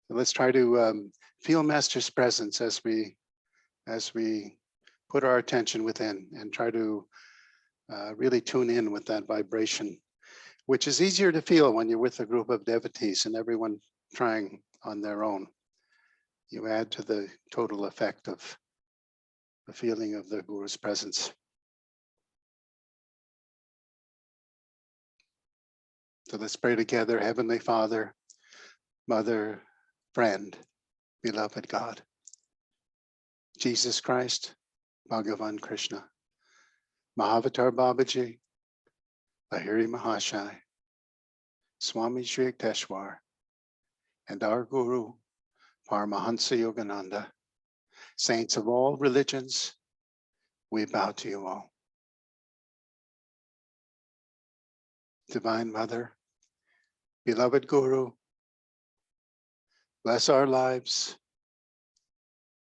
Let's try to feel Master's presence as we put our attention within and try to really tune in with that vibration, which is easier to feel when you're with a group of devotees and everyone trying on their own. You add to the total effect of the feeling of the Guru's presence. So let's pray together. Heavenly Father, Mother, friend, beloved God, Jesus Christ, Bhagavan Krishna, Mahavatar Babaji, Lahiri Mahashai, Swami Sri Yukteswar, and our Guru, Paramahansa Yogananda, saints of all religions, we bow to you all. Divine Mother, beloved Guru, bless our lives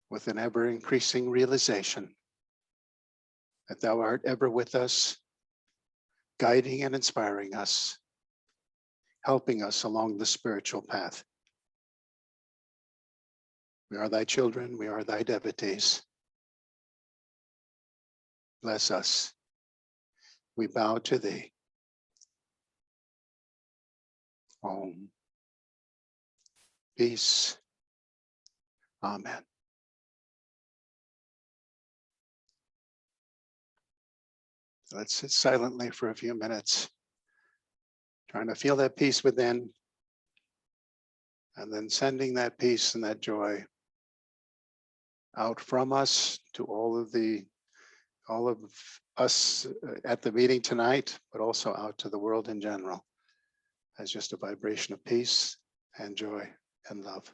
with an ever-increasing realization that thou art ever with us, guiding and inspiring us, helping us along the spiritual path. We are thy children, we are thy devotees. Bless us. We bow to thee. Om. Peace. Amen. Let's sit silently for a few minutes, trying to feel that peace within, and then sending that peace and that joy out from us to all of us at the meeting tonight, but also out to the world in general as just a vibration of peace and joy and love.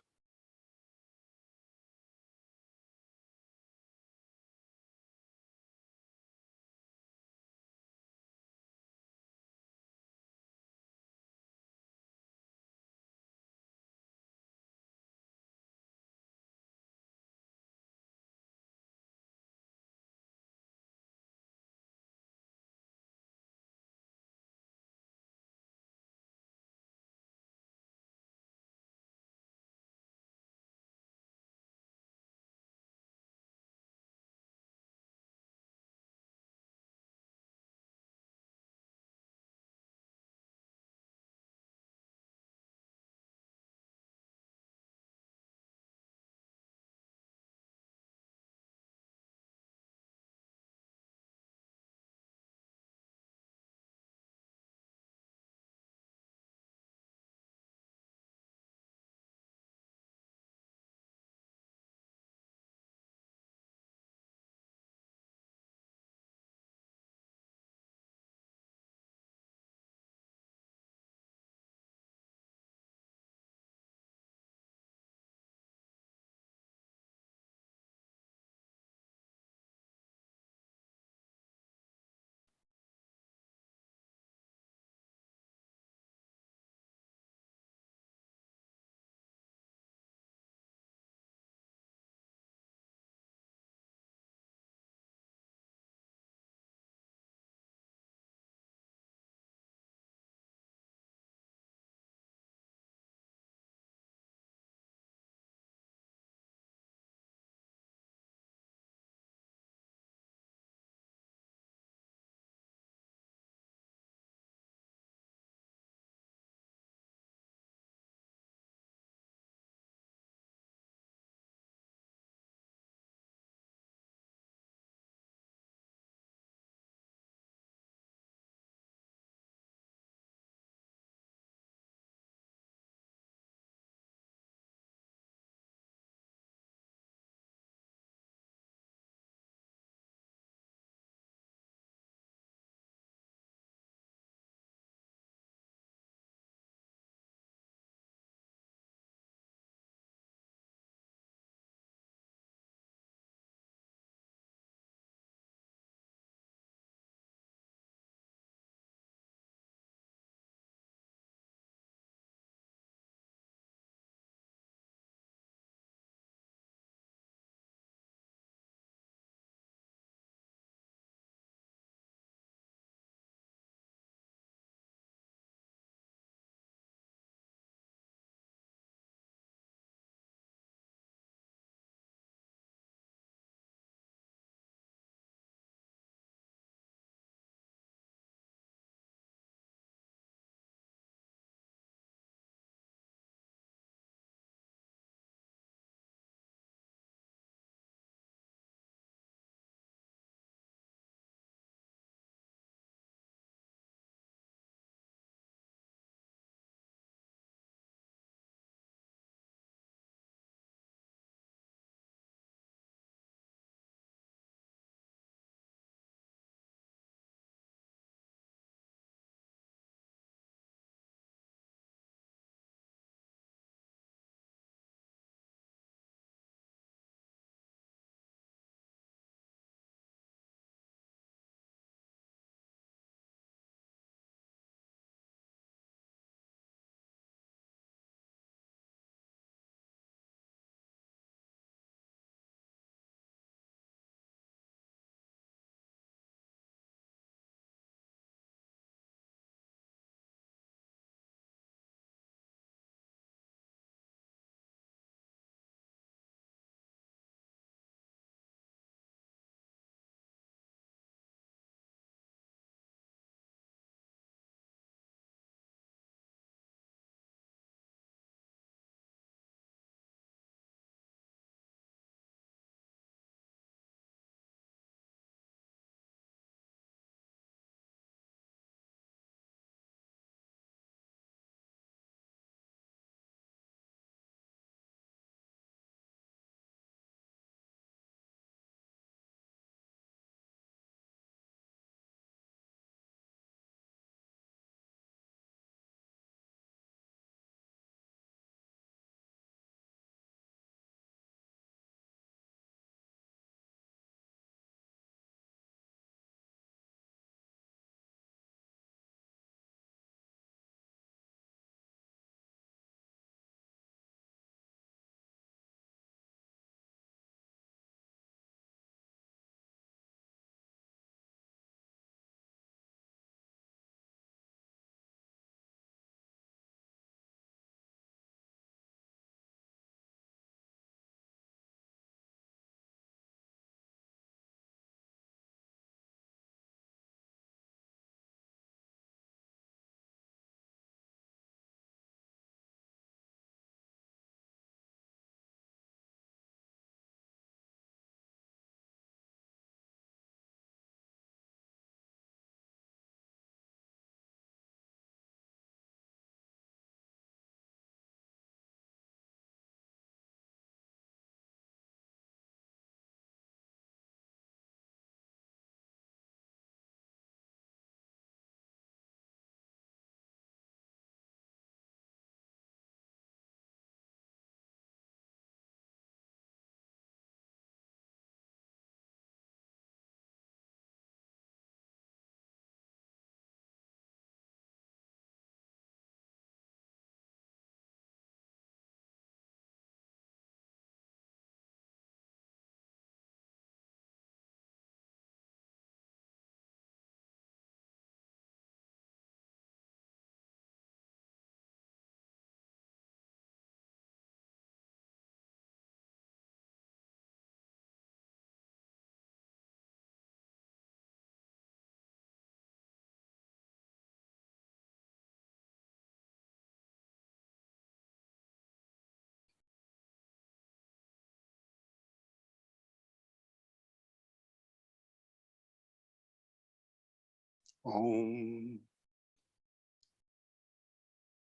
Om.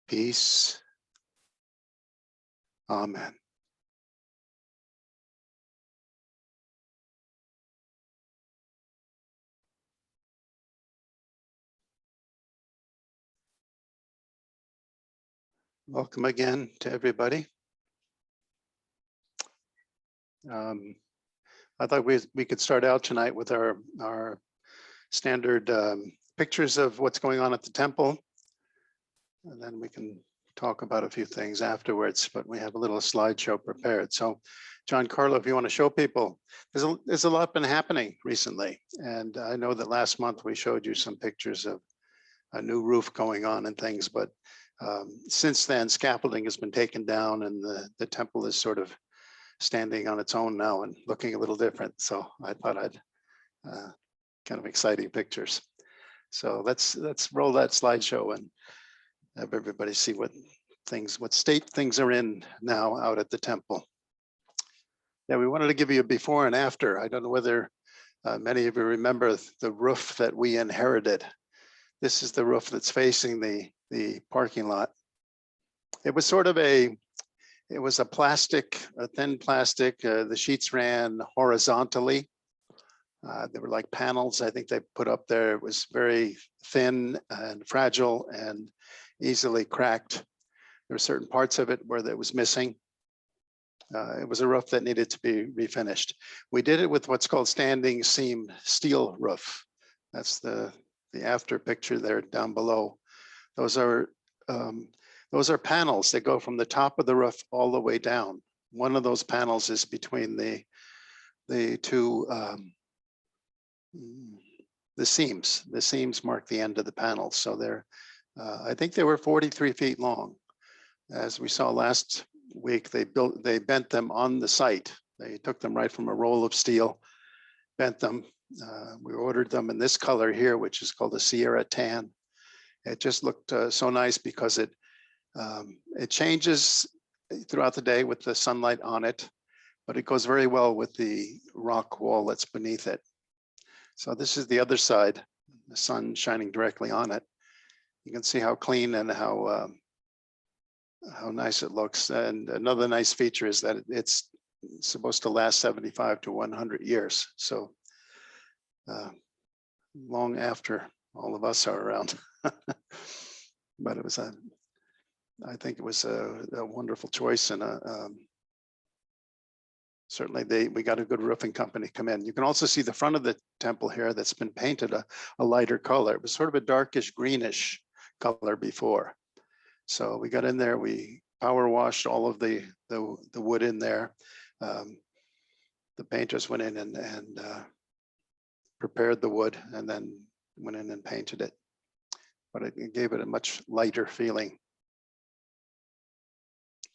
Peace. Amen. Welcome again to everybody. I thought we could start out tonight with our standard pictures of what's going on at the temple. And then we can talk about a few things afterwards, but we have a little slideshow prepared. So John Carlo, if you want to show people, there's a lot been happening recently. And I know that last month we showed you some pictures of a new roof going on and things, but since then scaffolding has been taken down and the temple is sort of standing on its own now and looking a little different. So I thought I'd kind of exciting pictures. So let's roll that slideshow and have everybody see what state things are in now out at the temple. Yeah, we wanted to give you a before and after. I don't know whether many of you remember the roof that we inherited. This is the roof that's facing the parking lot. It was sort of it was a thin plastic. The sheets ran horizontally. They were like panels, I think they put up there. It was very thin and fragile and easily cracked. There were certain parts of it where that was missing. It was a roof that needed to be refinished. We did it with what's called standing seam steel roof. That's the after picture there down below. Those are panels that go from the top of the roof all the way down. One of those panels is between the two the seams. The seams mark the end of the panels. So they're I think they were 43 feet long. As we saw last week, they bent them on the site. They took them right from a roll of steel, bent them. We ordered them in this color here, which is called a Sierra Tan. It just looked so nice because it changes throughout the day with the sunlight on it, but it goes very well with the rock wall that's beneath it. So this is the other side, the sun shining directly on it. You can see how clean and how nice it looks. And another nice feature is that it's supposed to last 75 to 100 years. So long after all of us are around. But it was I think it was a wonderful choice, and certainly we got a good roofing company come in. You can also see the front of the temple here that's been painted a lighter color. It was sort of a darkish greenish color before. So we got in there, we power washed all of the wood in there. The painters went in and prepared the wood and then went in and painted it. But it gave it a much lighter feeling.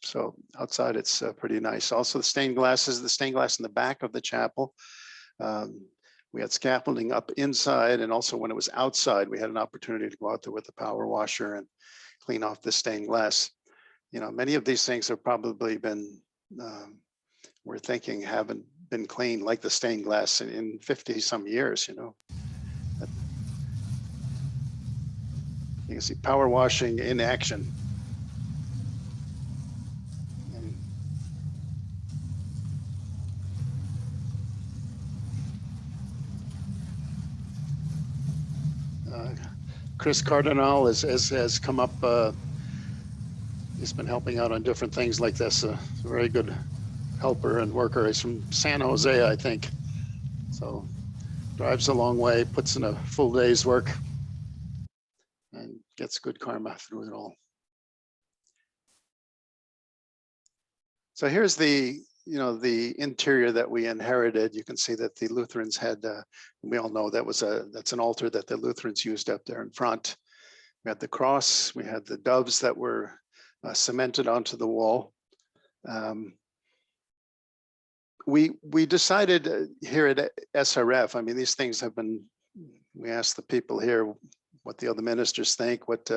So outside it's pretty nice. Also the stained glass in the back of the chapel. We had scaffolding up inside, and also when it was outside, we had an opportunity to go out there with the power washer and clean off the stained glass. You know, many of these things have probably been, we're thinking haven't been cleaned, like the stained glass in 50 some years, you know. You can see power washing in action. Chris Cardinal has come up, he's been helping out on different things like this. A very good helper and worker. He's from San Jose, I think. So drives a long way, puts in a full day's work, and gets good karma through it all. So here's the interior that we inherited. You can see that the Lutherans had, we all know that's an altar that the Lutherans used up there in front. We had the cross, we had the doves that were cemented onto the wall. We decided here at SRF, I mean, these things have been, we asked the people here what the other ministers think, what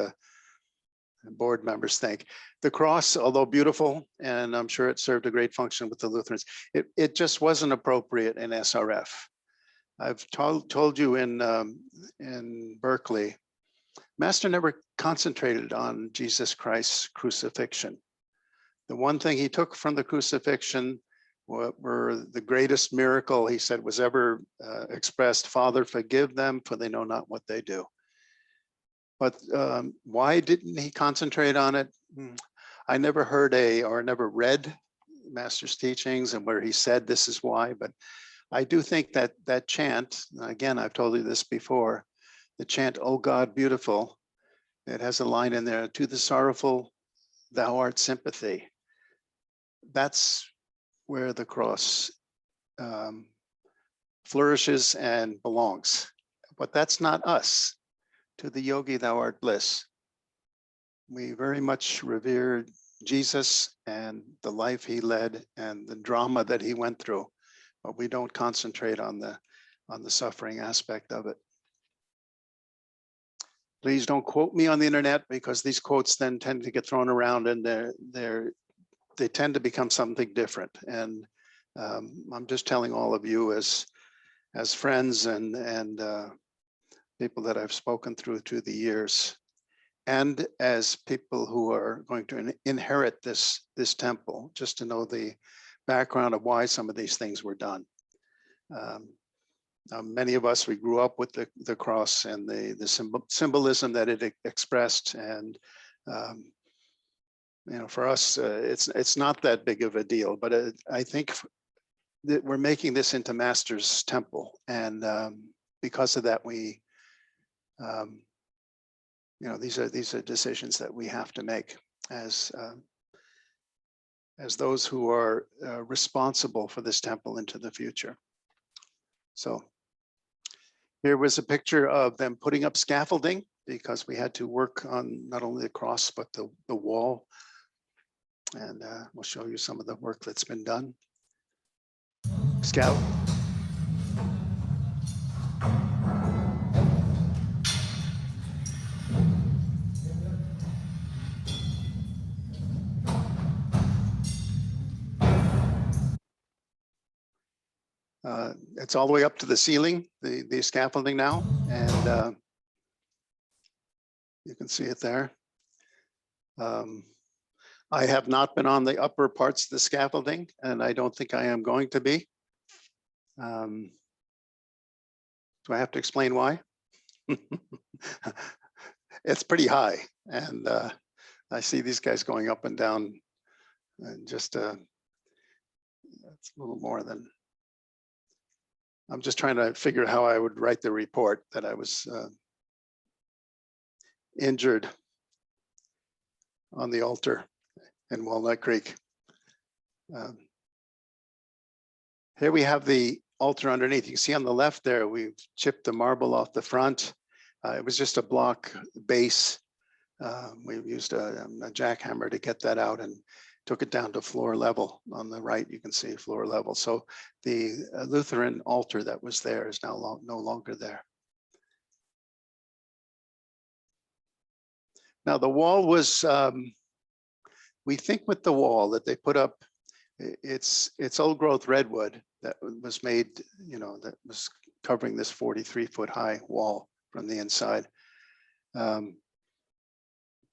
board members think. The cross, although beautiful, and I'm sure it served a great function with the Lutherans, it just wasn't appropriate in SRF. I've told you in Berkeley, Master never concentrated on Jesus Christ's crucifixion. The one thing he took from the crucifixion were the greatest miracle he said was ever expressed: Father, forgive them, for they know not what they do. But why didn't he concentrate on it? I never heard or never read Master's teachings and where he said this is why, but I do think that that chant, again, I've told you this before, the chant, "O God, beautiful," it has a line in there, "To the sorrowful, thou art sympathy." That's where the cross flourishes and belongs. But that's not us. To the yogi, thou art bliss. We very much revere Jesus and the life he led and the drama that he went through, but we don't concentrate on the suffering aspect of it. Please don't quote me on the internet, because these quotes then tend to get thrown around and they tend to become something different. And I'm just telling all of you as friends and people that I've spoken through the years, and as people who are going to inherit this temple, just to know the background of why some of these things were done. Many of us, we grew up with the cross and the symbolism that it expressed, and you know, for us, it's not that big of a deal. But I think that we're making this into Master's temple, and because of that, we, you know, these are decisions that we have to make as those who are responsible for this temple into the future. So here was a picture of them putting up scaffolding, because we had to work on not only the cross, but the wall. And we'll show you some of the work that's been done. It's all the way up to the ceiling, the scaffolding now, and you can see it there. I have not been on the upper parts of the scaffolding, and I don't think I am going to be. Do I have to explain why? It's pretty high, and I see these guys going up and down, and just that's a little more than. I'm just trying to figure out how I would write the report that I was injured on the altar in Walnut Creek. Here we have the altar underneath. You can see on the left there, we've chipped the marble off the front. It was just a block base. We used a jackhammer to get that out and took it down to floor level. On the right, you can see floor level. So the Lutheran altar that was there is now no longer there. Now the wall was, we think with the wall that they put up, it's old growth redwood that was made, you know, that was covering this 43-foot high wall from the inside.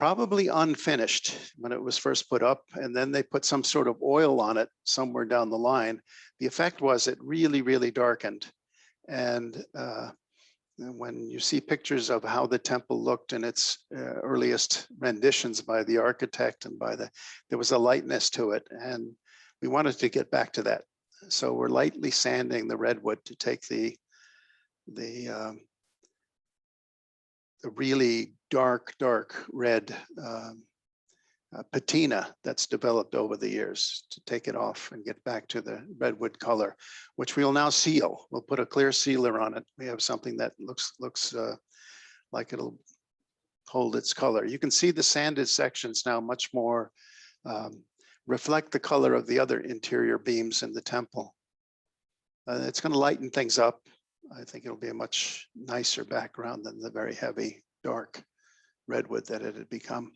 Probably unfinished when it was first put up, and then they put some sort of oil on it somewhere down the line. The effect was it really, really darkened. And when you see pictures of how the temple looked in its earliest renditions by the architect and there was a lightness to it, and we wanted to get back to that. So we're lightly sanding the redwood to take the really dark red patina that's developed over the years, to take it off and get back to the redwood color, which we'll now seal. We'll put a clear sealer on it. We have something that looks like it'll hold its color. You can see the sanded sections now much more reflect the color of the other interior beams in the temple. It's going to lighten things up. I think it'll be a much nicer background than the very heavy, dark redwood that it had become.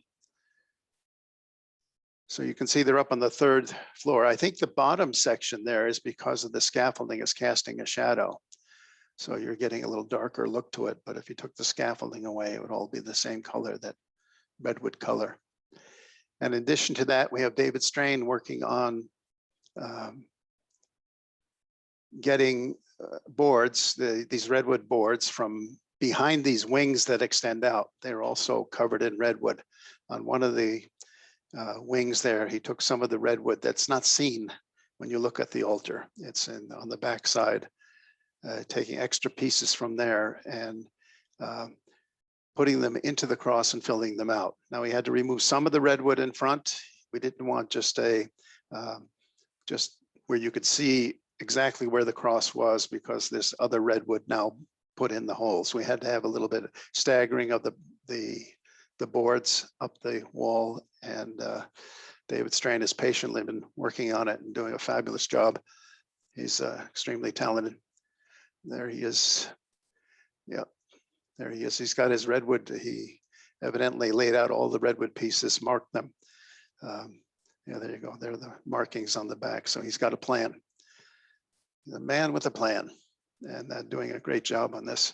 So you can see they're up on the 3rd floor. I think the bottom section there is because of the scaffolding is casting a shadow. So you're getting a little darker look to it, but if you took the scaffolding away, it would all be the same color, that redwood color. And in addition to that, we have David Strain working on getting boards, these redwood boards from behind these wings that extend out. They're also covered in redwood. On one of the wings there, he took some of the redwood that's not seen when you look at the altar. It's on the back side, taking extra pieces from there and putting them into the cross and filling them out. Now we had to remove some of the redwood in front. We didn't want just just where you could see exactly where the cross was, because there's other redwood now put in the holes. We had to have a little bit of staggering of the boards up the wall, and David Strain has patiently been working on it and doing a fabulous job. He's extremely talented. There he is. Yeah, there he is. He's got his redwood. He evidently laid out all the redwood pieces, marked them. Yeah, there you go. There are the markings on the back. So he's got a plan. The man with a plan, and doing a great job on this.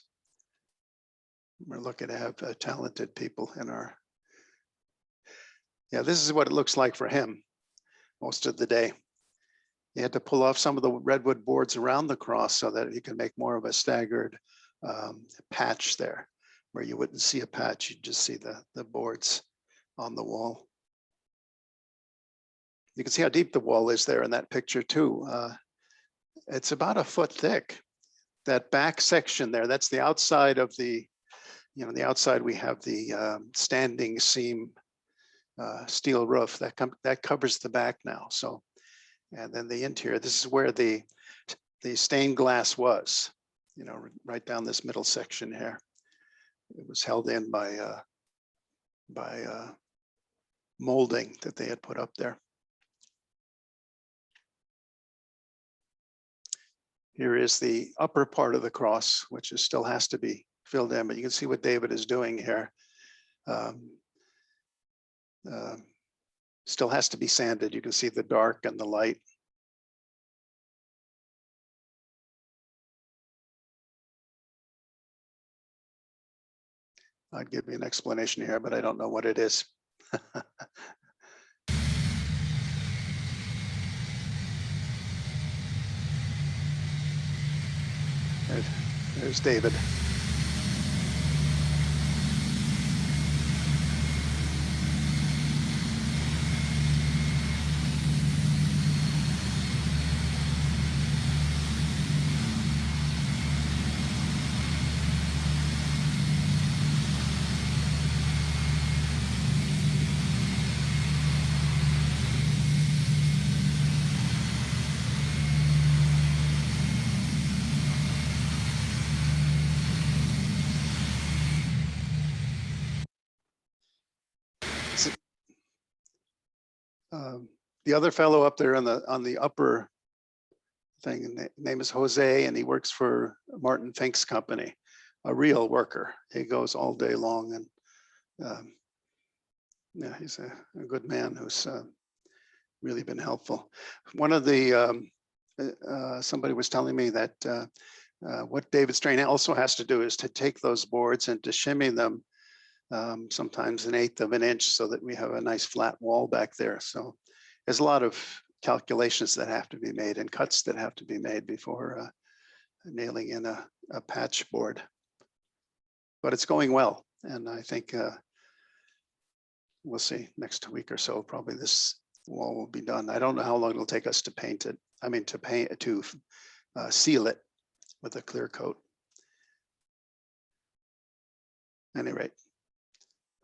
We're lucky to have talented people in our. Yeah, this is what it looks like for him most of the day. He had to pull off some of the redwood boards around the cross so that he could make more of a staggered patch there, where you wouldn't see a patch, you'd just see the boards on the wall. You can see how deep the wall is there in that picture too. It's about a foot thick. That back section there, that's the outside of the, the outside we have the standing seam steel roof that covers the back now. So, and then the interior, this is where the stained glass was, right down this middle section here. It was held in by molding that they had put up there. Here is the upper part of the cross, which still has to be filled in, but you can see what David is doing here. Still has to be sanded. You can see the dark and the light. I'd give you an explanation here, but I don't know what it is. There's David. The other fellow up there on the upper thing, name is Jose, and he works for Martin Fink's company, a real worker. He goes all day long, and yeah, he's a good man who's really been helpful. One of the somebody was telling me that what David Strain also has to do is to take those boards and to shimmy them sometimes 1/8 of an inch, so that we have a nice flat wall back there. So there's a lot of calculations that have to be made and cuts that have to be made before nailing in a patch board. But it's going well, and I think we'll see next week or so, probably this wall will be done. I don't know how long it'll take us to paint it. I mean, to seal it with a clear coat. At any rate,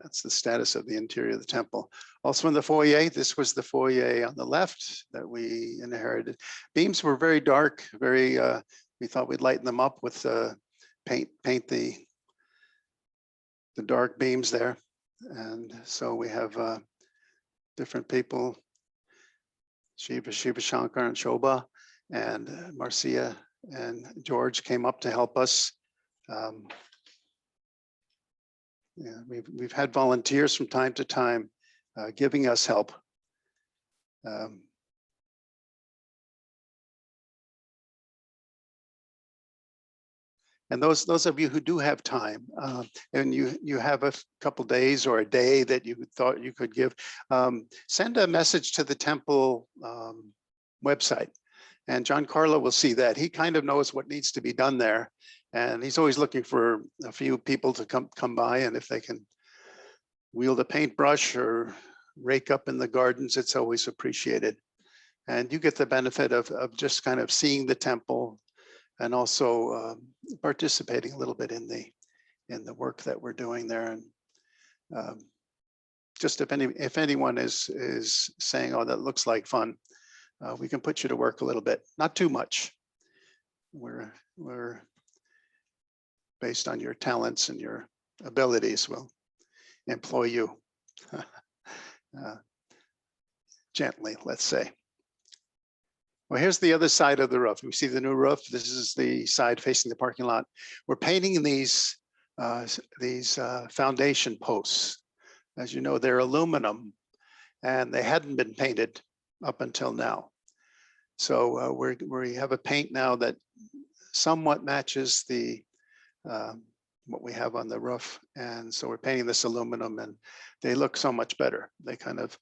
that's the status of the interior of the temple. Also in the foyer, this was the foyer on the left that we inherited. Beams were very dark, very, we thought we'd lighten them up with paint the dark beams there. And so we have different people, Shiva Shankar and Shobha, and Marcia and George came up to help us. Yeah, we've had volunteers from time to time giving us help. And those of you who do have time, and you have a couple days or a day that you thought you could give, send a message to the temple website, and John Carlo will see that. He kind of knows what needs to be done there, and he's always looking for a few people to come by, and if they can wield a paintbrush or rake up in the gardens, it's always appreciated. And you get the benefit of just kind of seeing the temple, and also participating a little bit in the work that we're doing there. And just if anyone is saying, "Oh, that looks like fun," we can put you to work a little bit, not too much. We're based on your talents and your abilities, we'll employ you gently, let's say. Well, here's the other side of the roof. We see the new roof. This is the side facing the parking lot. We're painting these foundation posts. As you know, they're aluminum, and they hadn't been painted up until now. So we have a paint now that somewhat matches the what we have on the roof, and so we're painting this aluminum, and they look so much better. They kind of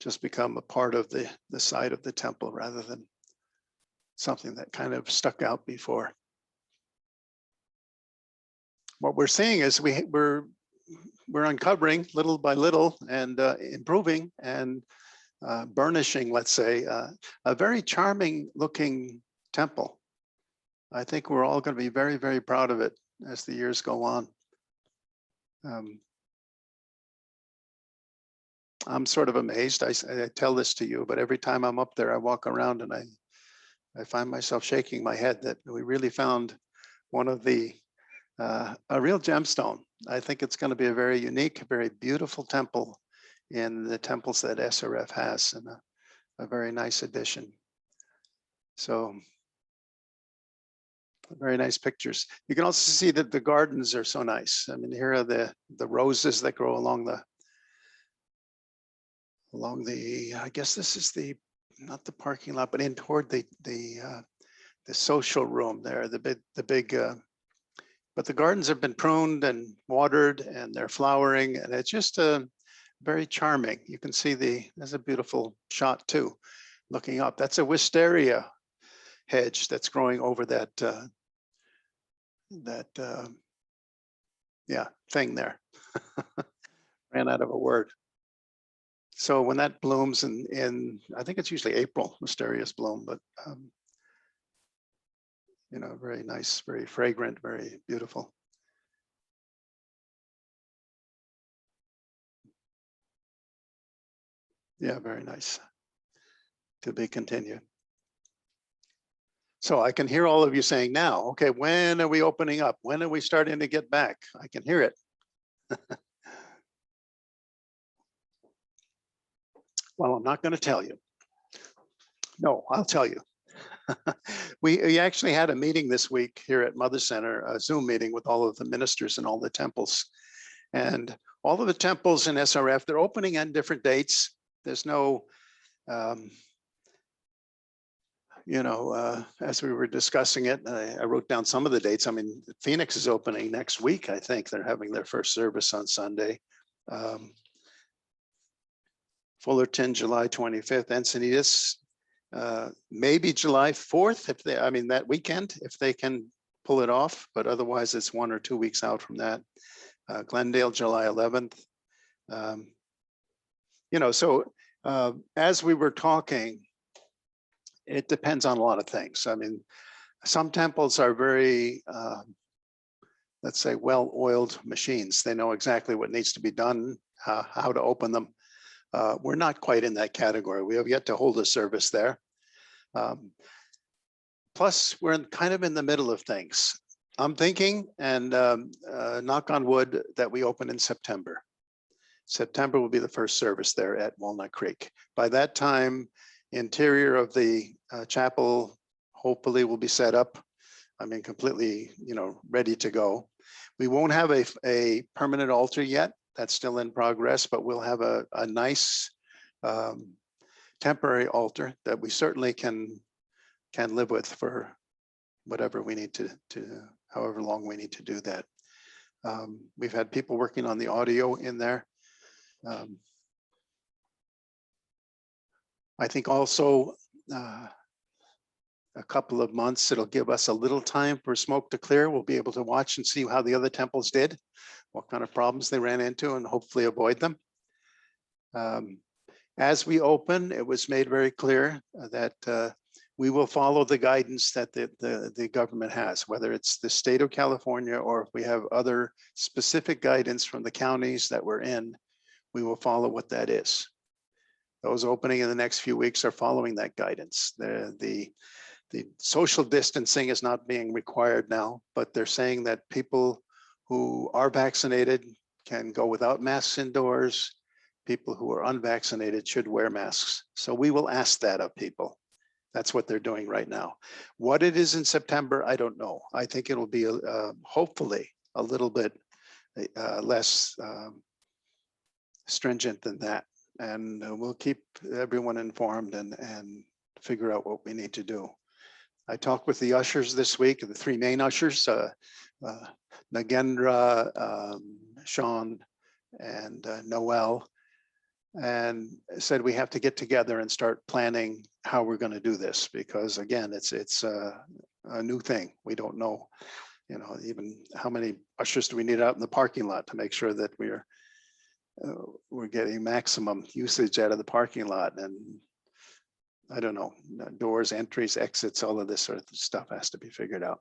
just become a part of the side of the temple rather than something that kind of stuck out before. What we're seeing is we're uncovering little by little and improving and burnishing, let's say, a very charming looking temple. I think we're all going to be very, very proud of it as the years go on. I'm sort of amazed. I tell this to you, but every time I'm up there, I walk around and I find myself shaking my head that we really found one of a real gemstone. I think it's going to be a very unique, very beautiful temple in the temples that SRF has, and a very nice addition. So very nice pictures. You can also see that the gardens are so nice. I mean, here are the roses that grow along the, I guess this is not the parking lot, but in toward the social room there, the big, but the gardens have been pruned and watered, and they're flowering, and it's just very charming. You can see there's a beautiful shot too, looking up. That's a wisteria hedge that's growing over that thing there. Ran out of a word. So when that blooms in I think it's usually April, wisterias bloom, but you know, very nice, very fragrant, very beautiful. Yeah, very nice. To be continued. So I can hear all of you saying now, okay, when are we opening up? When are we starting to get back? I can hear it. Well, I'm not going to tell you. No, I'll tell you. We actually had a meeting this week here at Mother Center, a Zoom meeting with all of the ministers and all the temples. And all of the temples in SRF, they're opening on different dates. There's no, you know, as we were discussing it, I wrote down some of the dates. I mean, Phoenix is opening next week. I think they're having their first service on Sunday. Fullerton, July 25th, Encinitas, maybe July 4th, if they, I mean, that weekend, if they can pull it off, but otherwise it's 1 or 2 weeks out from that. Glendale, July 11th. You know, so as we were talking, it depends on a lot of things. I mean, some temples are very, let's say, well-oiled machines. They know exactly what needs to be done, how to open them. We're not quite in that category. We have yet to hold a service there. Plus, we're kind of in the middle of things. I'm thinking, and knock on wood, that we open in September. September will be the first service there at Walnut Creek. By that time, interior of the chapel hopefully will be set up. I mean, completely, you know, ready to go. We won't have a permanent altar yet. That's still in progress, but we'll have a nice temporary altar that we certainly can live with for whatever we need to however long we need to do that. We've had people working on the audio in there. I think also a couple of months, it'll give us a little time for smoke to clear. We'll be able to watch and see how the other temples did, what kind of problems they ran into, and hopefully avoid them. As we open, it was made very clear that we will follow the guidance that the government has, whether it's the state of California or if we have other specific guidance from the counties that we're in, we will follow what that is. Those opening in the next few weeks are following that guidance. The social distancing is not being required now, but they're saying that people who are vaccinated can go without masks indoors. People who are unvaccinated should wear masks. So we will ask that of people. That's what they're doing right now. What it is in September, I don't know. I think it'll be hopefully a little bit less stringent than that. And we'll keep everyone informed and figure out what we need to do. I talked with the ushers this week, the three main ushers, Nagendra, Sean, and Noel, and said we have to get together and start planning how we're going to do this, because again, it's a new thing. We don't know, even how many ushers do we need out in the parking lot to make sure that we're getting maximum usage out of the parking lot. And I don't know, doors, entries, exits, all of this sort of stuff has to be figured out.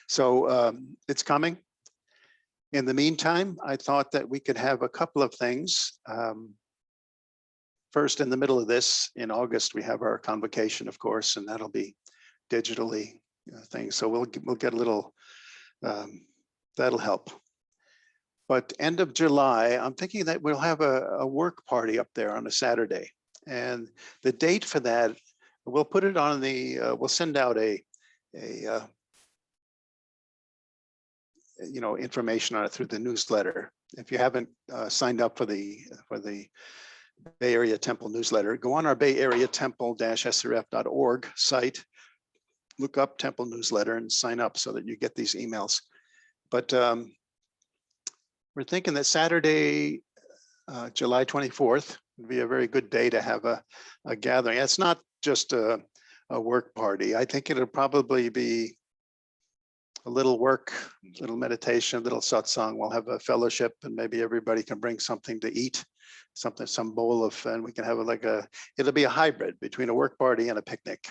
So it's coming. In the meantime, I thought that we could have a couple of things. First, in the middle of this, in August, we have our convocation, of course, and that'll be digitally things. So we'll get a little, that'll help. But end of July, I'm thinking that we'll have a work party up there on a Saturday. And the date for that, we'll put it on the, we'll send out a information on it through the newsletter. If you haven't signed up for the Bay Area Temple newsletter, go on our Bay Area Temple-srf.org site, look up Temple newsletter and sign up so that you get these emails. But we're thinking that Saturday, July 24th would be a very good day to have a gathering. It's not just a work party. I think it'll probably be a little work, a little meditation, a little satsang. We'll have a fellowship and maybe everybody can bring something to eat, some bowl of, and we can have it'll be a hybrid between a work party and a picnic.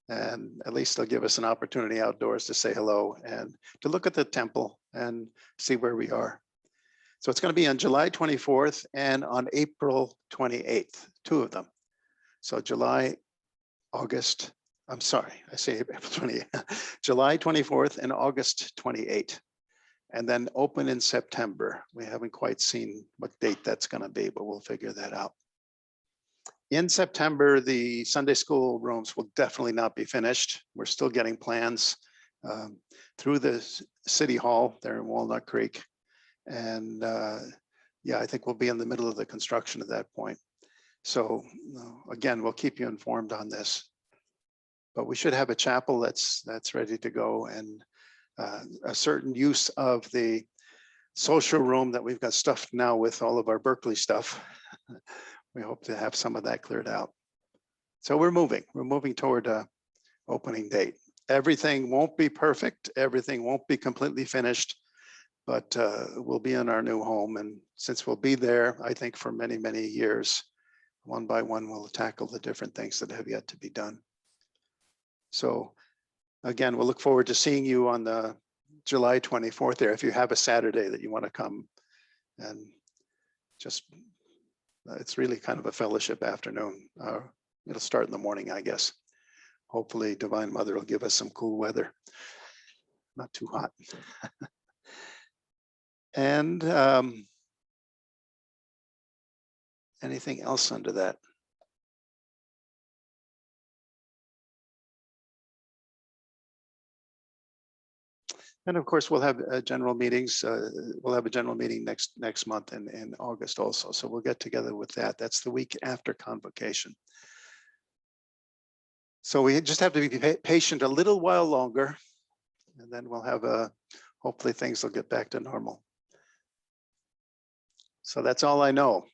And at least they'll give us an opportunity outdoors to say hello and to look at the temple and see where we are. So it's going to be on July 24th and on April 28th, two of them. So July, August, I'm sorry, I say April 28th, July 24th and August 28th, and then open in September. We haven't quite seen what date that's going to be, but we'll figure that out. In September, the Sunday school rooms will definitely not be finished. We're still getting plans through the City Hall there in Walnut Creek. And yeah, I think we'll be in the middle of the construction at that point. So again, we'll keep you informed on this. But we should have a chapel that's ready to go, and a certain use of the social room that we've got stuffed now with all of our Berkeley stuff. We hope to have some of that cleared out. So we're moving toward a opening date. Everything won't be perfect. Everything won't be completely finished, but we'll be in our new home. And since we'll be there, I think for many, many years, one by one, we'll tackle the different things that have yet to be done. So again, we'll look forward to seeing you on the July 24th there. If you have a Saturday that you want to come, and just, it's really kind of a fellowship afternoon. It'll start in the morning, I guess. Hopefully Divine Mother will give us some cool weather. Not too hot. And anything else under that? And of course, we'll have general meetings. We'll have a general meeting next month in August also. So we'll get together with that. That's the week after convocation. So we just have to be patient a little while longer. and then we'll have hopefully things will get back to normal. So that's all I know.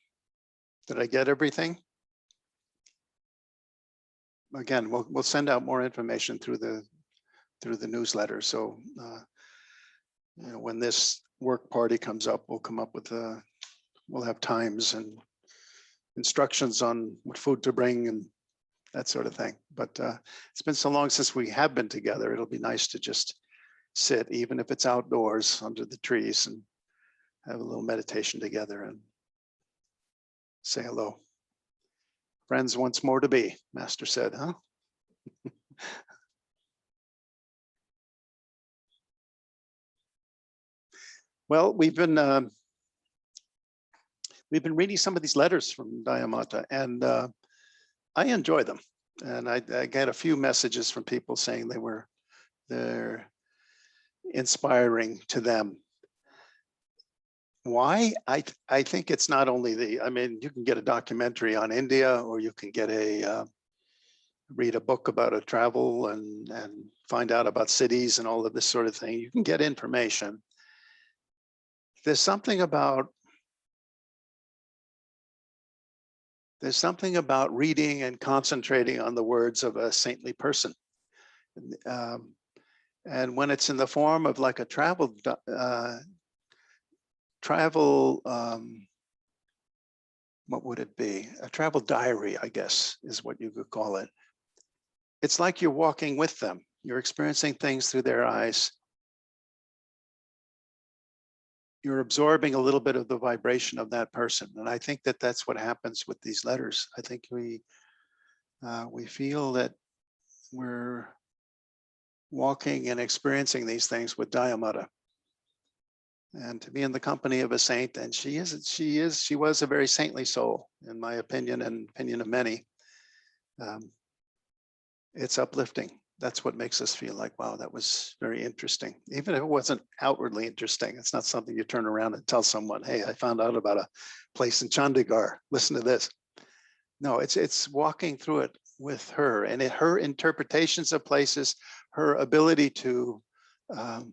Did I get everything? Again, we'll send out more information through the newsletter. So you know, when this work party comes up, we'll come up with we'll have times and instructions on what food to bring and that sort of thing. But it's been so long since we have been together. It'll be nice to just sit, even if it's outdoors under the trees, and have a little meditation together and say hello. Friends once more to be, Master said, huh? Well, we've been reading some of these letters from Daya Mata, and I enjoy them. And I get a few messages from people saying they're inspiring to them. Why? I think it's not only I mean, you can get a documentary on India, or you can get read a book about a travel and find out about cities and all of this sort of thing. You can get information. There's something about reading and concentrating on the words of a saintly person. And when it's in the form of like a travel, what would it be? A travel diary, I guess, is what you could call it. It's like you're walking with them. You're experiencing things through their eyes. You're absorbing a little bit of the vibration of that person. And I think that that's what happens with these letters. I think we feel that we're walking and experiencing these things with Daya Mata. And to be in the company of a saint, and she was a very saintly soul, in my opinion, and opinion of many. It's uplifting. That's what makes us feel like, wow, that was very interesting. Even if it wasn't outwardly interesting, it's not something you turn around and tell someone, hey, I found out about a place in Chandigarh, listen to this. No, it's walking through it with her, and her interpretations of places, her ability to, I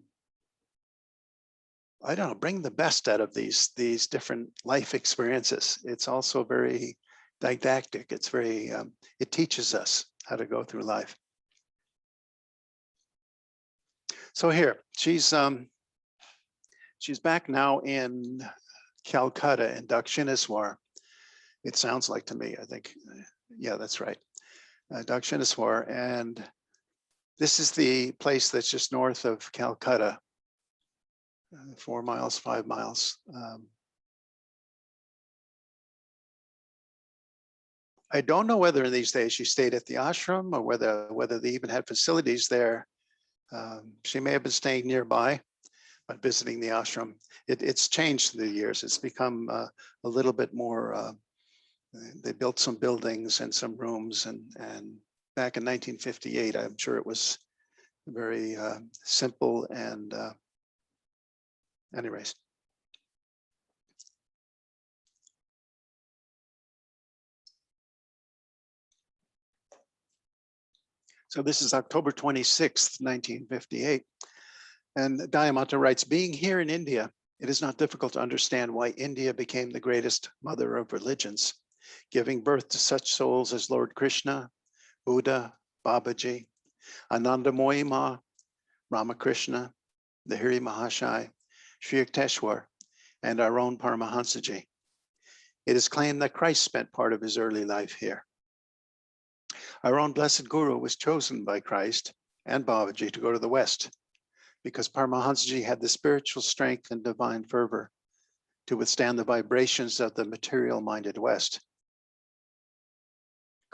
don't know, bring the best out of these different life experiences. It's also very didactic. It's very, it teaches us how to go through life. So here, she's back now in Calcutta in Dakshineswar. It sounds like to me, I think, yeah, that's right. Dakshineswar, and this is the place that's just north of Calcutta, 4 miles, 5 miles. I don't know whether in these days she stayed at the ashram or whether they even had facilities there. She may have been staying nearby, but visiting the ashram. It's changed through the years. It's become a little bit more, they built some buildings and some rooms, and back in 1958, I'm sure it was very simple and anyways. So this is October 26th, 1958. And Daya Mata writes, being here in India, it is not difficult to understand why India became the greatest mother of religions, giving birth to such souls as Lord Krishna, Buddha, Babaji, Anandamoyi Ma, Ramakrishna, the Hiri Mahashai, Sri Yukteswar, and our own Paramahansaji. It is claimed that Christ spent part of his early life here. Our own blessed Guru was chosen by Christ and Babaji to go to the West, because Paramahansaji had the spiritual strength and divine fervor to withstand the vibrations of the material-minded West.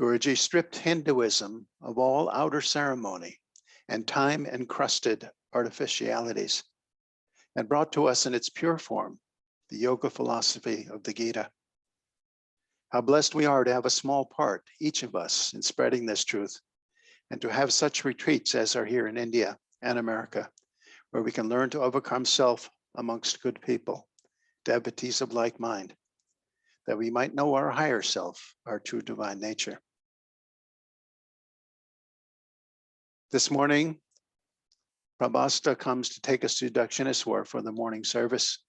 Guruji stripped Hinduism of all outer ceremony and time-encrusted artificialities, and brought to us in its pure form the yoga philosophy of the Gita. How blessed we are to have a small part, each of us, in spreading this truth, and to have such retreats as are here in India and America, where we can learn to overcome self amongst good people, devotees of like mind, that we might know our higher self, our true divine nature. This morning, Prabhasta comes to take us to Dakshineswar for the morning service.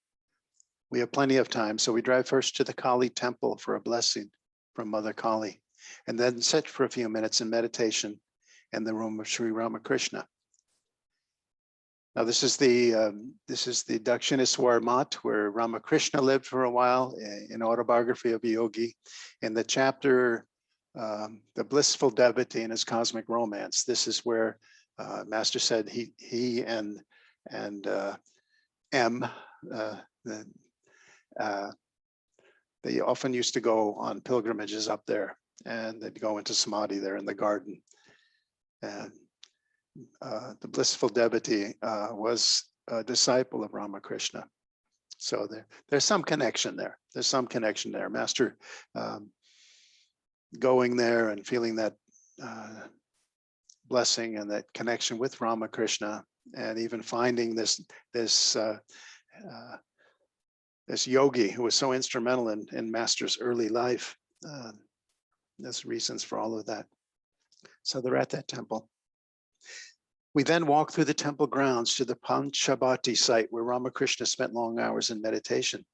We have plenty of time, so we drive first to the Kali temple for a blessing from Mother Kali, and then sit for a few minutes in meditation in the room of Sri Ramakrishna. Now, this is the Dakshineswar Mat, where Ramakrishna lived for a while, in Autobiography of a Yogi. In the chapter, The Blissful Devotee and His Cosmic Romance, this is where Master said he and M, they often used to go on pilgrimages up there, and they'd go into samadhi there in the garden. And the blissful devotee was a disciple of Ramakrishna. So there's some connection there. There's some connection there. Master going there and feeling that blessing and that connection with Ramakrishna, and even finding this yogi who was so instrumental in Master's early life. There's reasons for all of that. So they're at that temple. We then walk through the temple grounds to the Panchabati site where Ramakrishna spent long hours in meditation.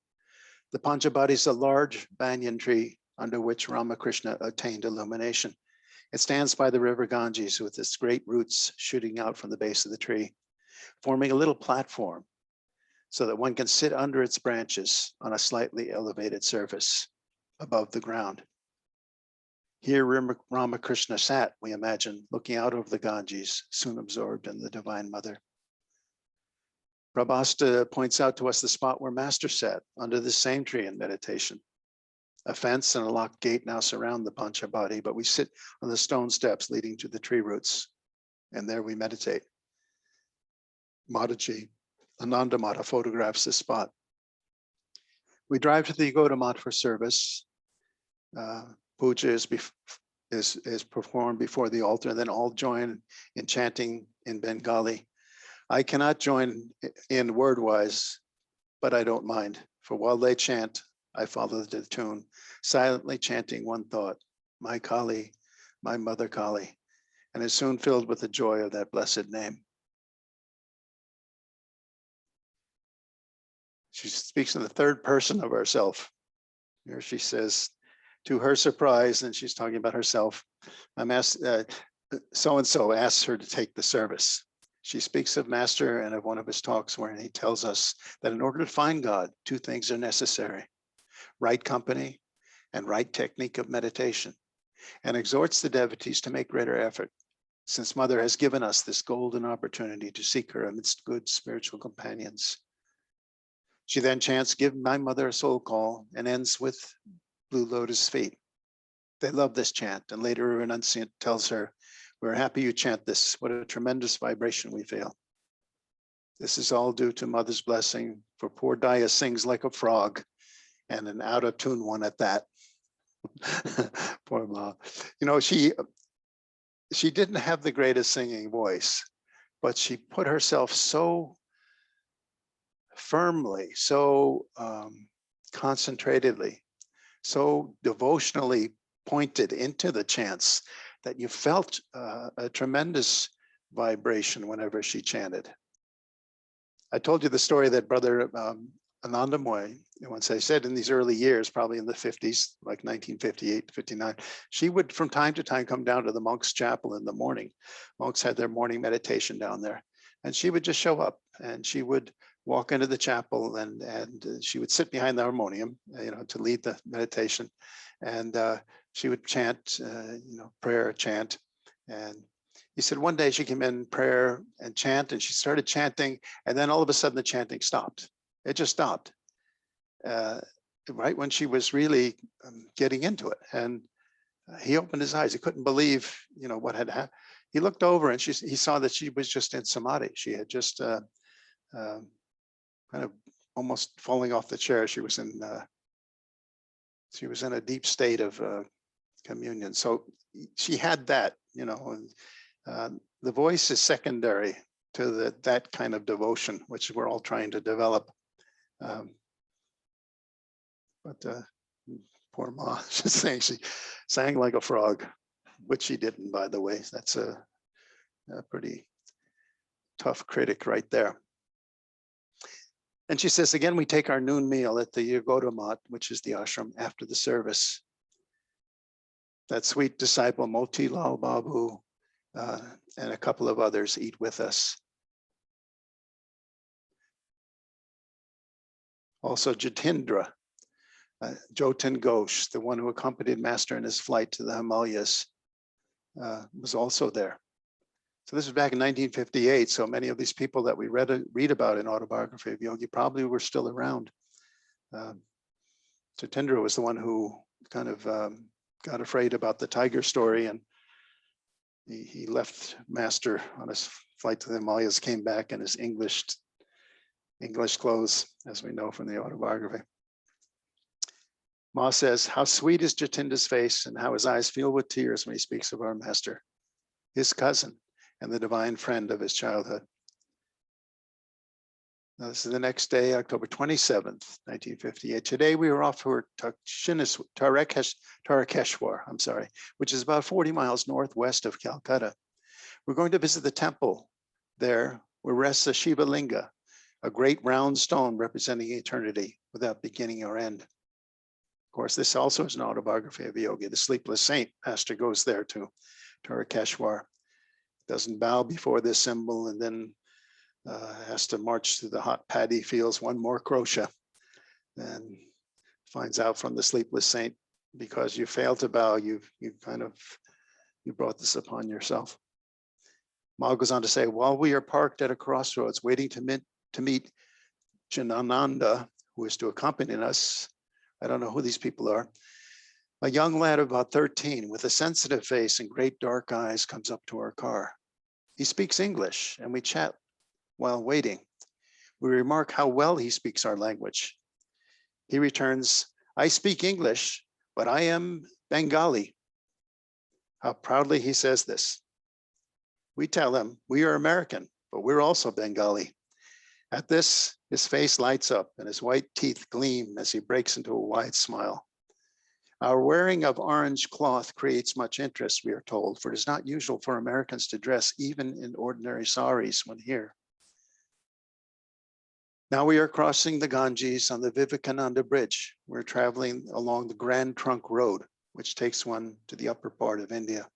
The Panchabati is a large banyan tree under which Ramakrishna attained illumination. It stands by the river Ganges with its great roots shooting out from the base of the tree, forming a little platform so that one can sit under its branches on a slightly elevated surface above the ground. Here Ramakrishna sat, we imagine, looking out over the Ganges, soon absorbed in the Divine Mother. Prabhasta points out to us the spot where Master sat, under the same tree in meditation. A fence and a locked gate now surround the Panchabati, but we sit on the stone steps leading to the tree roots, and there we meditate. Mataji, Ananda Mata, photographs this spot. We drive to the Yagoda Mat for service. Puja is performed before the altar, and then all join in chanting in Bengali. I cannot join in word-wise, but I don't mind. For while they chant, I follow the tune, silently chanting one thought, my Kali, my Mother Kali, and is soon filled with the joy of that blessed name. She speaks in the third person of herself. Here she says, to her surprise, and she's talking about herself, I'm asked, so-and-so asks her to take the service. She speaks of Master and of one of his talks wherein he tells us that in order to find God, two things are necessary, right company and right technique of meditation, and exhorts the devotees to make greater effort, since Mother has given us this golden opportunity to seek her amidst good spiritual companions. She then chants, give my mother a soul call, and ends with Blue Lotus feet. They love this chant, and later a renunciant tells her, we're happy you chant this. What a tremendous vibration we feel. This is all due to Mother's blessing, for poor Daya sings like a frog, and an out of tune one at that. Poor Ma. You know, she didn't have the greatest singing voice, but she put herself so firmly, so concentratedly, so devotionally pointed into the chants that you felt a tremendous vibration whenever she chanted. I told you the story that Brother Anandamoy, once I said in these early years, probably in the 50s, like 1958 to 59, she would from time to time come down to the monks' chapel in the morning. Monks had their morning meditation down there, and she would just show up, and she would walk into the chapel, and she would sit behind the harmonium, to lead the meditation, and she would chant, prayer, chant. And he said one day she came in prayer and chant, and she started chanting, and then all of a sudden the chanting stopped. It just stopped, right when she was really getting into it. And he opened his eyes. He couldn't believe, what had happened. He looked over, and he saw that she was just in samadhi. She had just kind of almost falling off the chair. She was in a deep state of communion. So she had that, and the voice is secondary to that kind of devotion, which we're all trying to develop. But poor Ma, she's saying she sang like a frog, which she didn't, by the way. That's a pretty tough critic right there. And she says, again, we take our noon meal at the Yagoda Mat, which is the ashram, after the service. That sweet disciple, Moti Lal Babu, and a couple of others eat with us. Also Jatindra, Jotin Ghosh, the one who accompanied Master in his flight to the Himalayas, was also there. So this was back in 1958. So many of these people that we read about in Autobiography of Yogi probably were still around. Jatindra was the one who kind of got afraid about the tiger story, and he left Master on his flight to the Himalayas, came back in his English clothes, as we know from the autobiography. Ma says, how sweet is Jatindra's face and how his eyes fill with tears when he speaks of our Master, his cousin, and the divine friend of his childhood. Now, this is the next day, October 27th, 1958. Today we were off for Tarakeshwar, which is about 40 miles northwest of Calcutta. We're going to visit the temple there where rests a Shiva Linga, a great round stone representing eternity without beginning or end. Of course, this also is an autobiography of a yogi. The sleepless saint, Master goes there to Tarakeshwar, doesn't bow before this symbol, and then has to march through the hot paddy fields, one more krosha, and finds out from the sleepless saint, because you failed to bow, you brought this upon yourself. Ma goes on to say, while we are parked at a crossroads waiting to meet Jayananda, who is to accompany us, I don't know who these people are, a young lad of about 13 with a sensitive face and great dark eyes comes up to our car. He speaks English and we chat while waiting. We remark how well he speaks our language. He returns, I speak English, but I am Bengali. How proudly he says this. We tell him, we are American, but we're also Bengali. At this, his face lights up and his white teeth gleam as he breaks into a wide smile. Our wearing of orange cloth creates much interest, we are told, for it is not usual for Americans to dress even in ordinary saris when here. Now we are crossing the Ganges on the Vivekananda Bridge. We're traveling along the Grand Trunk Road, which takes one to the upper part of India.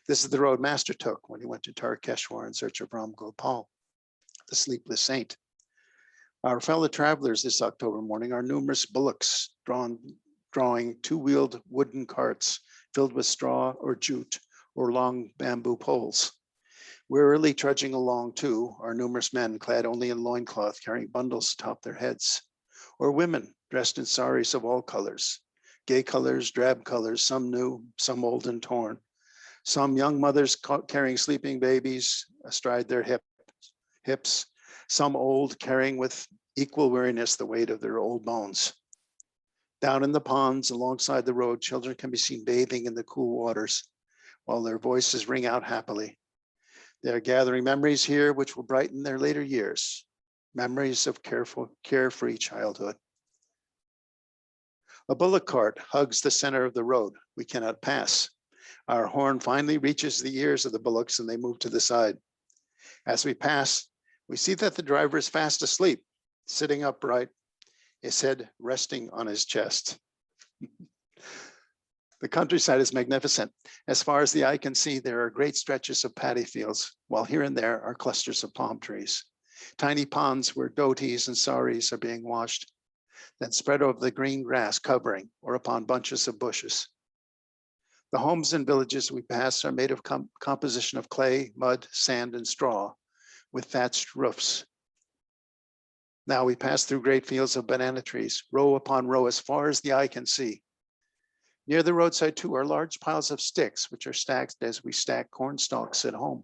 This is the road Master took when he went to Tarakeshwar in search of Ram Gopal, the sleepless saint. Our fellow travelers this October morning are numerous bullocks drawing two-wheeled wooden carts filled with straw or jute or long bamboo poles. Wearily trudging along too are numerous men clad only in loincloth carrying bundles atop their heads, or women dressed in saris of all colors, gay colors, drab colors, some new, some old and torn, some young mothers carrying sleeping babies astride their hips, some old carrying with equal weariness the weight of their old bones. Down in the ponds alongside the road, children can be seen bathing in the cool waters while their voices ring out happily. They are gathering memories here which will brighten their later years, memories of carefree childhood. A bullock cart hugs the center of the road. We cannot pass. Our horn finally reaches the ears of the bullocks and they move to the side. As we pass, we see that the driver is fast asleep, sitting upright, his head resting on his chest. The countryside is magnificent. As far as the eye can see, there are great stretches of paddy fields, while here and there are clusters of palm trees. Tiny ponds where dhotis and saris are being washed, then spread over the green grass covering or upon bunches of bushes. The homes and villages we pass are made of composition of clay, mud, sand, and straw, with thatched roofs. Now we pass through great fields of banana trees, row upon row as far as the eye can see. Near the roadside too are large piles of sticks, which are stacked as we stack corn stalks at home.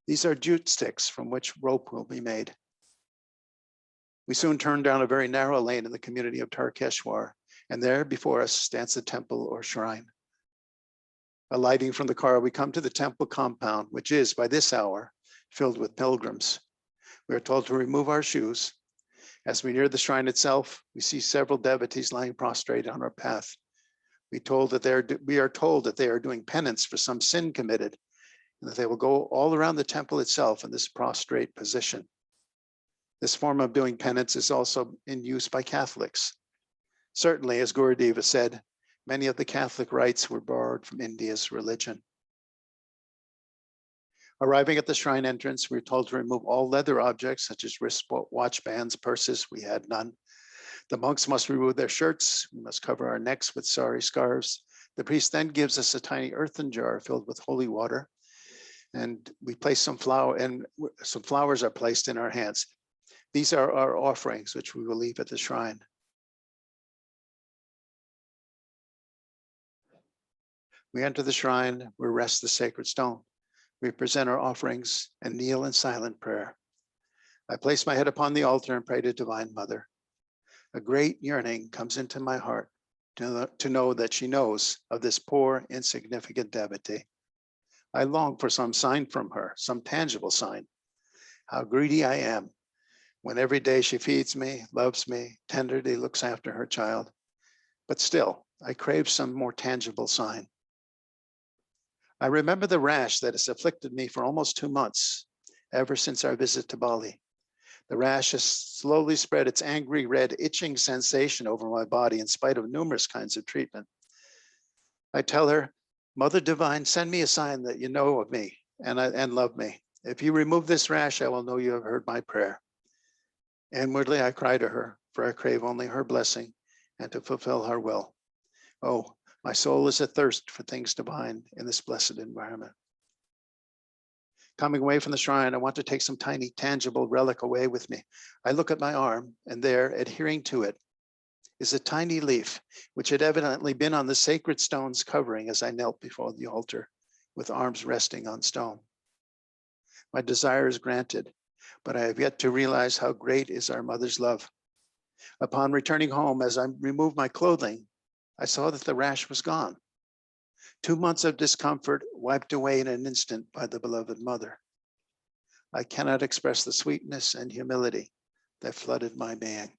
These are jute sticks from which rope will be made. We soon turn down a very narrow lane in the community of Tarakeshwar, and there before us stands the temple or shrine. Alighting from the car, we come to the temple compound, which is by this hour filled with pilgrims. We are told to remove our shoes. As we near the shrine itself, we see several devotees lying prostrate on our path. We are told that they are doing penance for some sin committed and that they will go all around the temple itself in this prostrate position. This form of doing penance is also in use by Catholics. Certainly, as Gurudeva said, many of the Catholic rites were borrowed from India's religion. Arriving at the shrine entrance, we were told to remove all leather objects such as wristwatch bands, purses. We had none. The monks must remove their shirts. We must cover our necks with sari scarves. The priest then gives us a tiny earthen jar filled with holy water, and we place some flour, and some flowers are placed in our hands. These are our offerings, which we will leave at the shrine. We enter the shrine where rests the sacred stone. We present our offerings and kneel in silent prayer. I place my head upon the altar and pray to Divine Mother. A great yearning comes into my heart to know that she knows of this poor, insignificant devotee. I long for some sign from her, some tangible sign. How greedy I am when every day she feeds me, loves me, tenderly looks after her child. But still, I crave some more tangible sign. I remember the rash that has afflicted me for almost 2 months, ever since our visit to Bali. The rash has slowly spread its angry red itching sensation over my body in spite of numerous kinds of treatment. I tell her, Mother Divine, send me a sign that you know of me and love me. If you remove this rash, I will know you have heard my prayer. Inwardly, I cry to her, for I crave only her blessing and to fulfill her will. Oh, my soul is athirst for things divine in this blessed environment. Coming away from the shrine, I want to take some tiny, tangible relic away with me. I look at my arm, and there, adhering to it, is a tiny leaf, which had evidently been on the sacred stone's covering as I knelt before the altar, with arms resting on stone. My desire is granted, but I have yet to realize how great is our mother's love. Upon returning home, as I removed my clothing, I saw that the rash was gone. 2 months of discomfort wiped away in an instant by the beloved mother. I cannot express the sweetness and humility that flooded my being.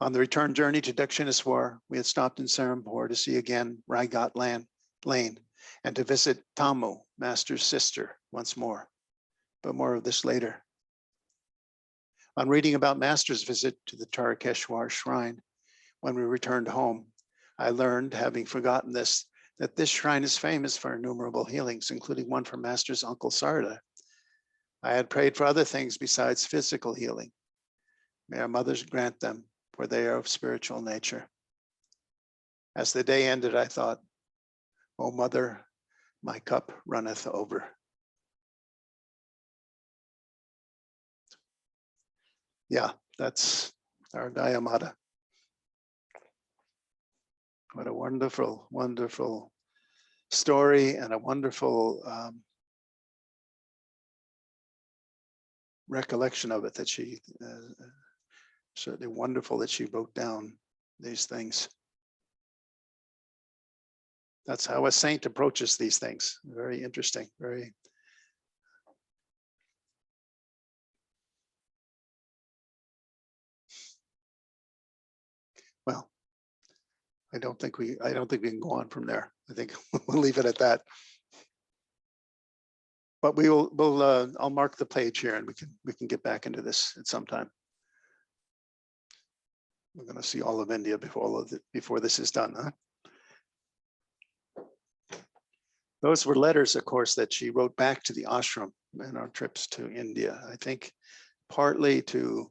On the return journey to Dakshineswar, we had stopped in Serampore to see again Raigat Lane and to visit Tamu, Master's sister, once more. But more of this later. On reading about Master's visit to the Tarakeshwar shrine, when we returned home, I learned, having forgotten this, that this shrine is famous for innumerable healings, including one from Master's uncle Sarda. I had prayed for other things besides physical healing. May our mothers grant them, for they are of spiritual nature. As the day ended, I thought, O Mother, my cup runneth over. Yeah, that's our Daya Mata. What a wonderful, wonderful story, and a wonderful recollection of it that she, certainly wonderful that she wrote down these things. That's how a saint approaches these things. Very interesting, very. Well, I don't think we can go on from there. I think we'll leave it at that. But I'll mark the page here, and we can get back into this at some time. We're going to see all of India before this is done, huh? Those were letters, of course, that she wrote back to the ashram in our trips to India. I think partly to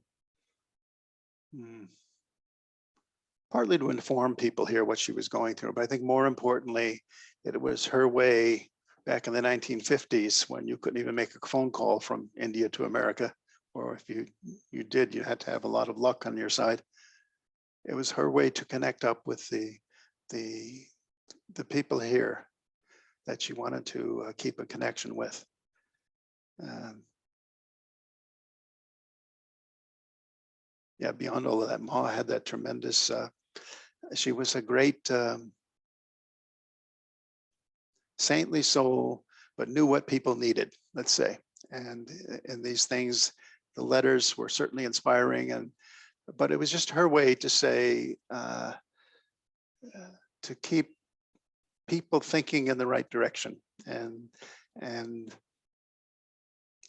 inform people here what she was going through, but I think more importantly, it was her way back in the 1950s when you couldn't even make a phone call from India to America, or if you did, you had to have a lot of luck on your side. It was her way to connect up with the people here that she wanted to keep a connection with. Yeah, beyond all of that, Ma had that tremendous, she was a great saintly soul, but knew what people needed, let's say. And these things, the letters were certainly inspiring, but it was just her way to say, to keep people thinking in the right direction and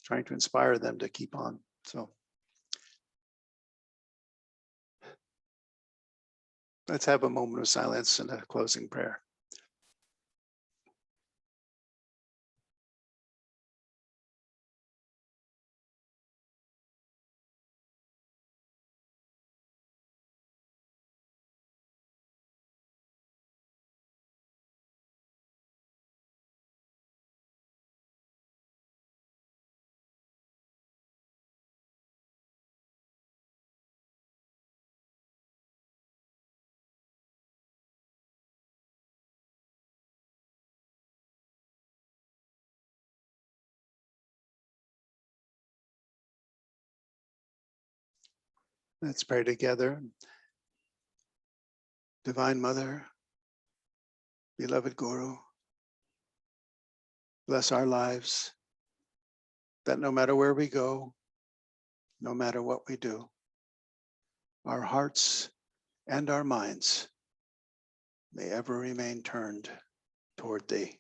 trying to inspire them to keep on. So let's have a moment of silence and a closing prayer. Let's pray together. Divine Mother, beloved Guru, bless our lives, that no matter where we go, no matter what we do, our hearts and our minds may ever remain turned toward Thee.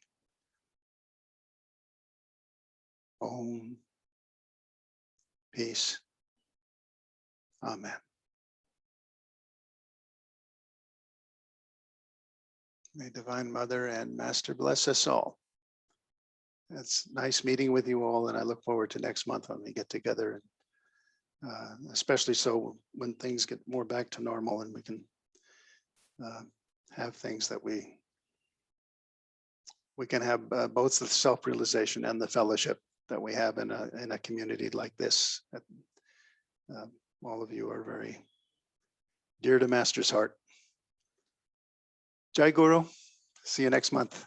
Om. Peace. Amen. May Divine Mother and Master bless us all. It's nice meeting with you all, and I look forward to next month when we get together, especially so when things get more back to normal and we can have things that we can have both the self-realization and the fellowship that we have in a community like this. All of you are very dear to Master's heart. Jai Guru. See you next month.